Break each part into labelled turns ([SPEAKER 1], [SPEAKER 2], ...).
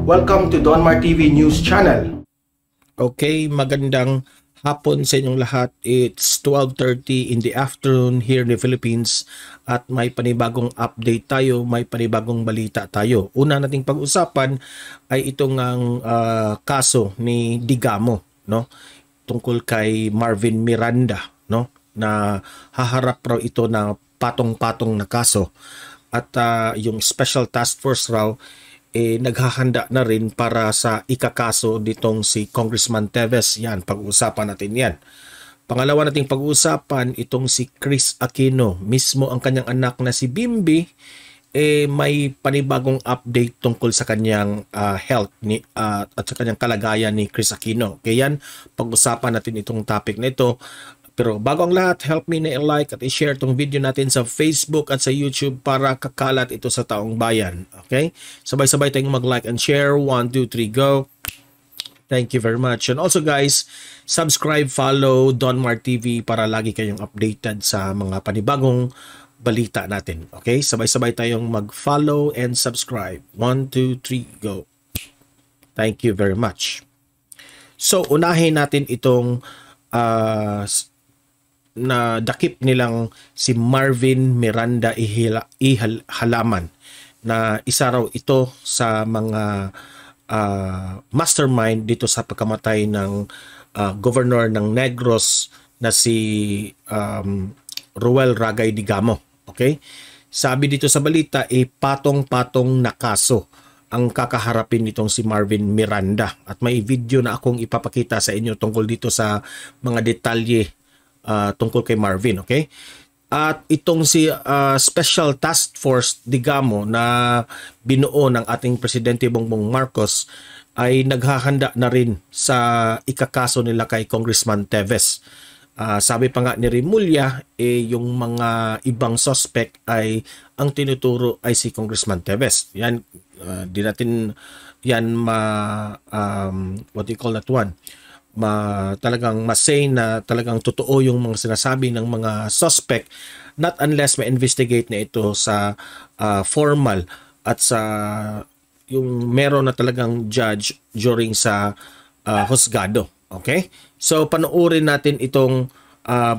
[SPEAKER 1] Welcome to Donmar TV News Channel.
[SPEAKER 2] Okay, magandang hapon sa inyong lahat. It's 12:30 in the afternoon here in the Philippines at may panibagong update tayo, may panibagong balita tayo. Una nating pag-usapan ay itong kaso ni Digamo, no? Tungkol kay Marvin Miranda, no? Na haharap raw ito na patong-patong na kaso. At yung Special Task Force raw naghahanda na rin para sa ikakaso ditong si Congressman Teves. Yan, pag-uusapan natin yan. Pangalawa nating pag-uusapan, itong si Chris Aquino, mismo ang kanyang anak na si Bimby, may panibagong update tungkol sa kanyang health at sa kanyang kalagayan ni Chris Aquino. Kaya yan, pag-usapan natin itong topic na ito. Pero bago ang lahat, help me na i-like at i-share itong video natin sa Facebook at sa YouTube para kakalat ito sa taong bayan. Okay? Sabay-sabay tayong mag-like and share. 1, 2, 3, go! Thank you very much. And also guys, subscribe, follow Donmar TV para lagi kayong updated sa mga panibagong balita natin. Okay? Sabay-sabay tayong mag-follow and subscribe. 1, 2, 3, go! Thank you very much. So, unahin natin itong na dakip nilang si Marvin Miranda Ihalaman, na isa raw ito sa mga mastermind dito sa pagkamatay ng governor ng Negros na si Ruel Ragay Digamo. Okay? Sabi dito sa balita, patong-patong na kaso ang kakaharapin nitong si Marvin Miranda. At may video na akong ipapakita sa inyo tungkol dito sa mga detalye tungkol kay Marvin, okay? At itong si Special Task Force Digamo na binuo ng ating Presidente Bongbong Marcos ay naghahanda na rin sa ikakaso nila kay Congressman Teves. Sabi pa nga ni Remulla, yung mga ibang suspect ay ang tinuturo ay si Congressman Teves. Yan, di natin yan what do you call that one? Talagang masay na talagang totoo yung mga sinasabi ng mga suspect, not unless ma-investigate na ito sa formal at sa yung meron na talagang judge during sa husgado. Okay? So panoorin natin itong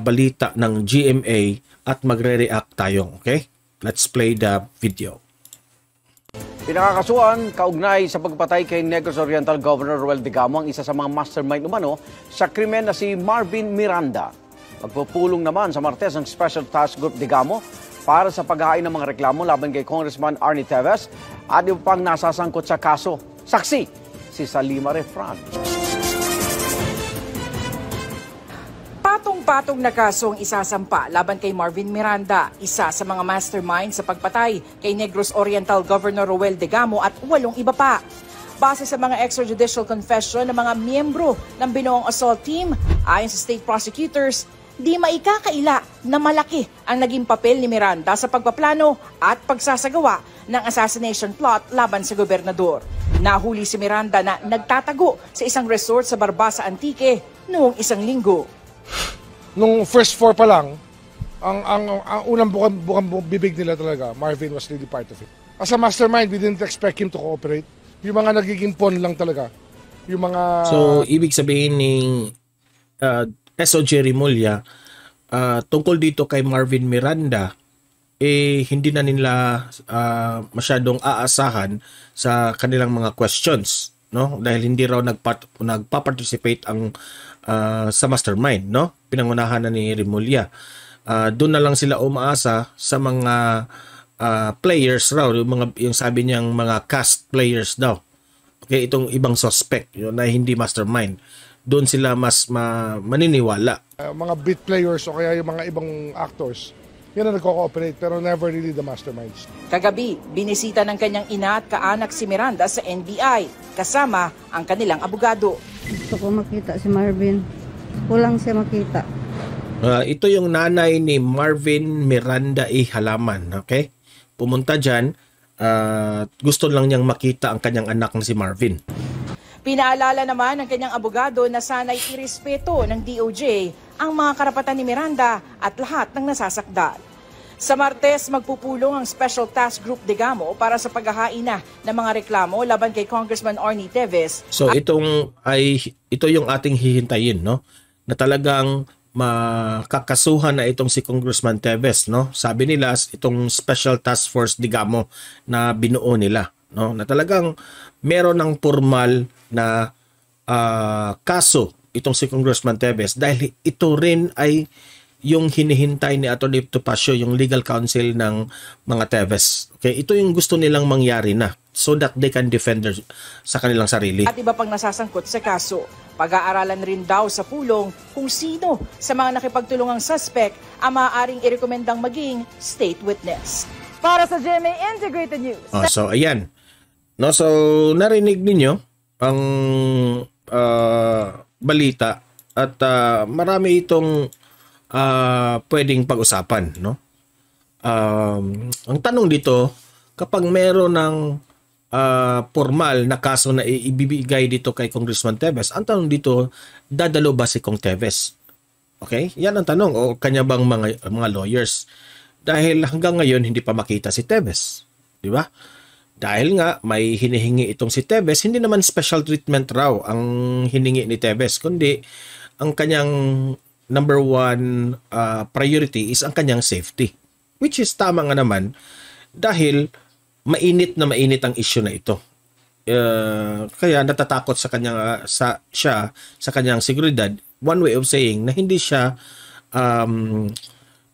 [SPEAKER 2] balita ng GMA at magre-react tayo. Okay? Let's play the video.
[SPEAKER 3] Pinakakasuhan, kaugnay sa pagpatay kay Negros Oriental Governor Ruel Digamo ang isa sa mga mastermind umano sa krimen na si Marvin Miranda. Magpupulong naman sa Martes ang Special Task Group Digamo para sa paghahain ng mga reklamo laban kay Congressman Arnie Teves at iba pang nasasangkot sa kaso. Saksi, si Salima Refran.
[SPEAKER 4] Patong-patong na kaso ang isasampa laban kay Marvin Miranda, isa sa mga mastermind sa pagpatay kay Negros Oriental Governor Ruel Digamo at 8 iba pa. Base sa mga extrajudicial confession ng mga miyembro ng binuong assault team, ayon sa state prosecutors, di maikakaila na malaki ang naging papel ni Miranda sa pagpaplano at pagsasagawa ng assassination plot laban sa gobernador. Nahuli si Miranda na nagtatago sa isang resort sa Barbasa Antique noong 1 linggo.
[SPEAKER 5] Nung first 4 pa lang, ang unang bukang bibig nila talaga, Marvin was really part of it. As a mastermind, we didn't expect him to cooperate. Yung mga nagiging pawn lang talaga. Yung mga...
[SPEAKER 2] So, ibig sabihin ni SOJ Remulla, tungkol dito kay Marvin Miranda, hindi na nila masyadong aasahan sa kanilang mga questions, no? Dahil hindi raw nagpa-participate ang sa mastermind, no? Pinangunahan na ni Remulla. Doon na lang sila umaasa sa mga players raw, yung sabi niyang mga cast players daw. Okay, itong ibang suspect yun, na hindi mastermind. Doon sila mas maniniwala.
[SPEAKER 5] Mga beat players o kaya yung mga ibang actors, yun na nagko-cooperate pero never really the masterminds.
[SPEAKER 4] Kagabi, binisita ng kanyang ina at kaanak si Miranda sa NBI, kasama ang kanilang abogado.
[SPEAKER 6] Gusto ko makita si Marvin. Kulang siya makita.
[SPEAKER 2] Ito yung nanay ni Marvin Miranda Ihalaman. Okay? Pumunta dyan. Gusto lang niyang makita ang kanyang anak na si Marvin.
[SPEAKER 4] Pinaalala naman ng kanyang abogado na sana'y irespeto ng DOJ ang mga karapatan ni Miranda at lahat ng nasasakdal. Sa Martes, magpupulong ang Special Task Group Digamo para sa paghahain na ng mga reklamo laban kay Congressman Arnie Teves.
[SPEAKER 2] So ito yung ating hihintayin, no? Na talagang makakasuhan na itong si Congressman Teves, no? Sabi nila itong Special Task Force Digamo na binuo nila, no? Na talagang meron ng formal na kaso itong si Congressman Teves dahil ito rin ay yung hinihintay ni Atty. Topacio, yung legal counsel ng mga Teves. Okay, ito yung gusto nilang mangyari na so that they can defend sa kanilang sarili.
[SPEAKER 4] At iba pang nasasangkot sa kaso. Pag-aaralan rin daw sa pulong kung sino sa mga nakipagtulungang suspect ang maaaring irekomendang maging state witness. Para sa GMA Integrated News.
[SPEAKER 2] So ayan. No, so narinig ninyo ang balita at marami itong pwedeng pag-usapan, no? Ang tanong dito, kapag meron ng formal na kaso na ibibigay dito kay Congressman Teves, ang tanong dito, dadalo ba si Kong Teves? Okay? Yan ang tanong, o kanya bang mga lawyers? Dahil hanggang ngayon hindi pa makita si Teves, di ba? Dahil nga may hinihingi itong si Teves, hindi naman special treatment raw ang hiningi ni Teves, kundi ang kanyang number one priority is ang kanyang safety. Which is tama nga naman dahil mainit ang issue na ito. Kaya natatakot sa kanyang sa kanyang seguridad. One way of saying na hindi siya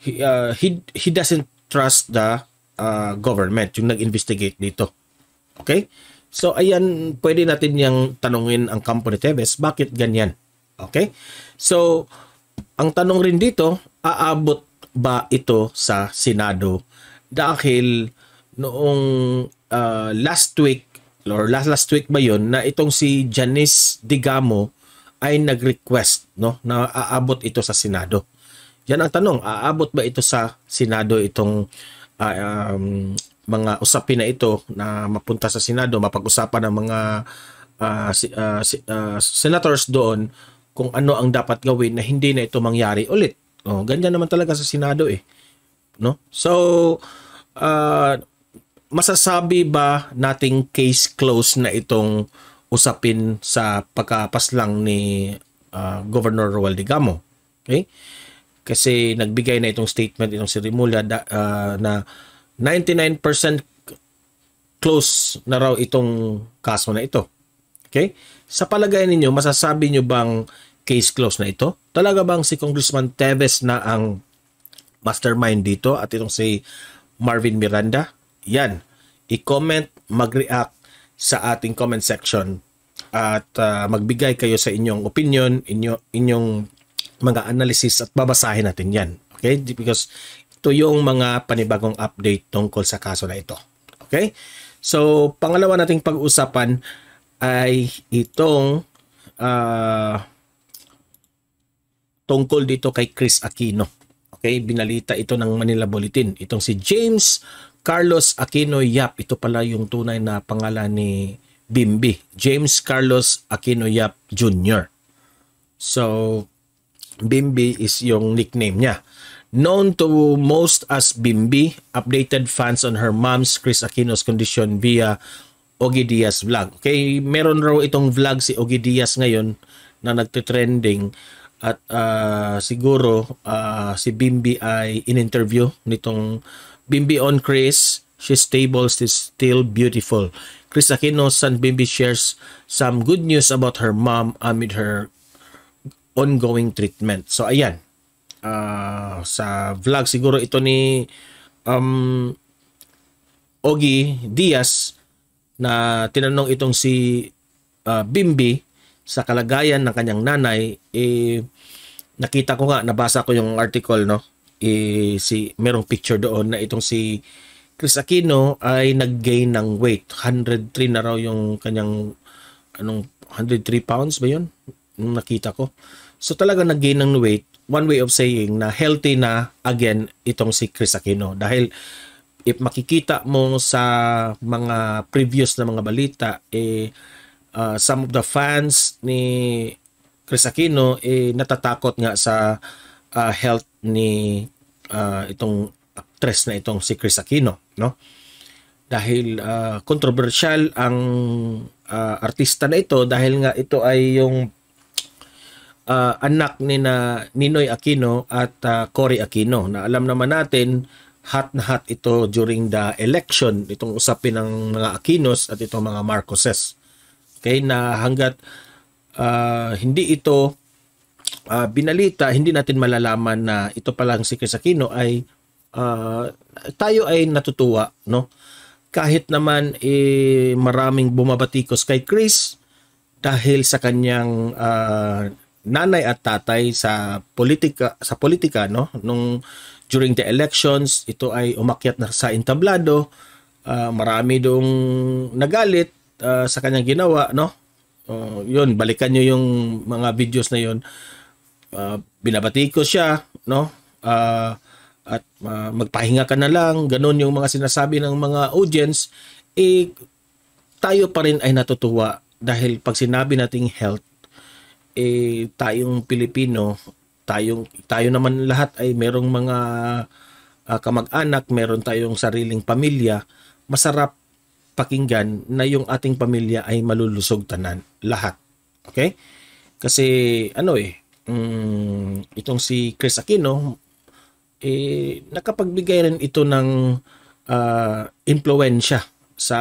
[SPEAKER 2] he doesn't trust the government yung nag-investigate dito. Okay? So ayan, pwede natin yang tanungin ang kampo ni Teves, bakit ganyan? Okay? So ang tanong rin dito, aabot ba ito sa Senado? Dahil noong last week or last week ba yun na itong si Janice Digamo ay nag-request, no, na aabot ito sa Senado. Yan ang tanong, aabot ba ito sa Senado itong mga usapin na ito na mapunta sa Senado, mapag-usapan ng mga senators doon kung ano ang dapat gawin na hindi na ito mangyari ulit. Ganyan naman talaga sa Senado eh. No? So, masasabi ba nating case close na itong usapin sa pagkapaslang ni Governor Roel Digamo? Okay? Kasi nagbigay na itong statement itong si Rimulya na 99% close na raw itong kaso na ito. Okay? Sa palagay ninyo, masasabi nyo bang case close na ito? Talaga bang si Congressman Teves na ang mastermind dito at itong si Marvin Miranda? Yan. I-comment, mag-react sa ating comment section at magbigay kayo sa inyong opinion, inyong mga analysis at babasahin natin yan. Okay? Because ito yung mga panibagong update tungkol sa kaso na ito. Okay? So, pangalawa nating pag-usapan ay itong tungkol dito kay Chris Aquino. Okay, binalita ito ng Manila Bulletin. Itong si James Carlos Aquino Yap, ito pala yung tunay na pangalan ni Bimbi. James Carlos Aquino Yap Jr. So, Bimbi is yung nickname niya. Known to most as Bimbi, updated fans on her mom's Chris Aquino's condition via Ogie Diaz vlog. Okay, meron raw itong vlog si Ogie Diaz ngayon na nagte-trending at siguro si Bimbi ay in-interview nitong Bimbi on Chris. She's stable, she's still beautiful. Chris Aquino's son Bimbi shares some good news about her mom amid her ongoing treatment. So ayan, sa vlog siguro ito ni Ogie Diaz na tinanong itong si Bimbi sa kalagayan ng kanyang nanay. Nakita ko nga, nabasa ko yung article, no? Merong picture doon na itong si Chris Aquino ay nag-gain ng weight. 103 na raw yung kanyang 103 pounds ba yun? Nakita ko. So talaga nag-gain ng weight. One way of saying na healthy na again itong si Chris Aquino. Dahil if makikita mo sa mga previous na mga balita, some of the fans ni Chris Aquino natatakot nga sa health ni itong actress na itong si Kris Aquino, no? Dahil controversial ang artista na ito dahil nga ito ay yung anak ni Ninoy Aquino at Cory Aquino, na alam naman natin hot na hot ito during the election, itong usapin ng mga Aquinos at itong mga Marcoses. Okay, na hanggat hindi ito binalita, hindi natin malalaman na ito palang si Kris Aquino ay tayo ay natutuwa, no? Kahit naman maraming bumabatikos kay Kris dahil sa kanyang nanay at tatay sa politika, no? Nung during the elections, ito ay umakyat na sa entablado. Marami dong nagalit sa kanyang ginawa, no? Yun, balikan nyo yung mga videos na yun. Binabati ko siya, no? At magpahinga ka na lang, ganun yung mga sinasabi ng mga audience. Tayo pa rin ay natutuwa dahil pag sinabi nating health, tayong Pilipino, tayo naman lahat ay merong mga kamag-anak, meron tayong sariling pamilya. Masarap pakinggan na yung ating pamilya ay malulusog tanan lahat. Okay? Kasi itong si Kris Aquino nakapagbigay rin ito ng impluwensya sa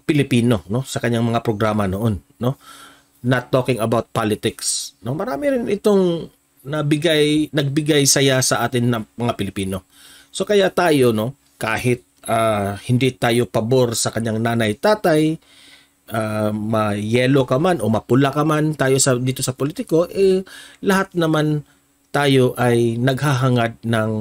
[SPEAKER 2] Pilipino, no, sa kanyang mga programa noon, no? Not talking about politics, no? Marami rin itong nagbigay saya sa atin ng mga Pilipino. So kaya tayo, no, kahit hindi tayo pabor sa kanyang nanay tatay, ma-yellow ka man o mapula ka man tayo dito sa politiko, lahat naman tayo ay naghahangad ng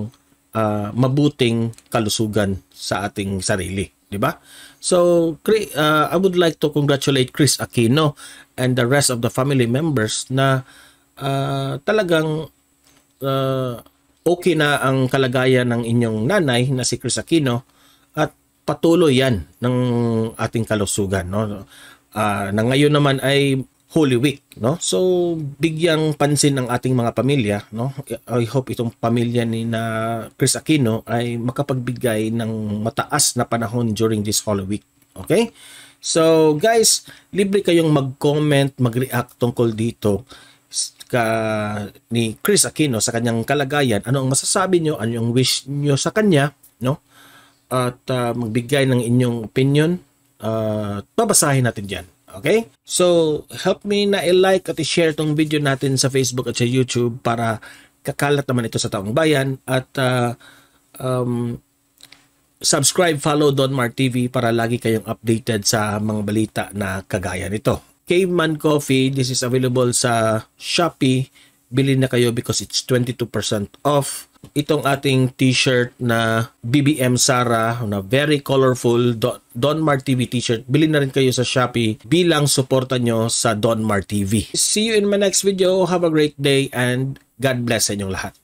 [SPEAKER 2] mabuting kalusugan sa ating sarili, di ba? So I would like to congratulate Kris Aquino and the rest of the family members na talagang okay na ang kalagayan ng inyong nanay na si Kris Aquino at patuloy yan ng ating kalusugan, no? Na ngayon naman ay Holy Week, no? So bigyang pansin ng ating mga pamilya, no? I hope itong pamilya ni na Kris Aquino ay makapagbigay ng mataas na panahon during this Holy Week. Okay? So guys, libre kayong mag-comment, mag-react tungkol dito ni Kris Aquino sa kanyang kalagayan. Ano ang masasabi nyo? Ano yung wish nyo sa kanya, no? At magbigay ng inyong opinion. Babasahin natin dyan. Okay? So, help me na i-like at i-share tong video natin sa Facebook at sa YouTube para kakalat naman ito sa taong bayan. At subscribe, follow Don Mar TV para lagi kayong updated sa mga balita na kagaya nito. Caveman Coffee, this is available sa Shopee. Bilhin na kayo because it's 22% off. Itong ating t-shirt na BBM Sara na very colorful Don Mar TV t-shirt, bilhin na rin kayo sa Shopee bilang suporta nyo sa Don Mar TV. See you in my next video. Have a great day and God bless sa inyong lahat.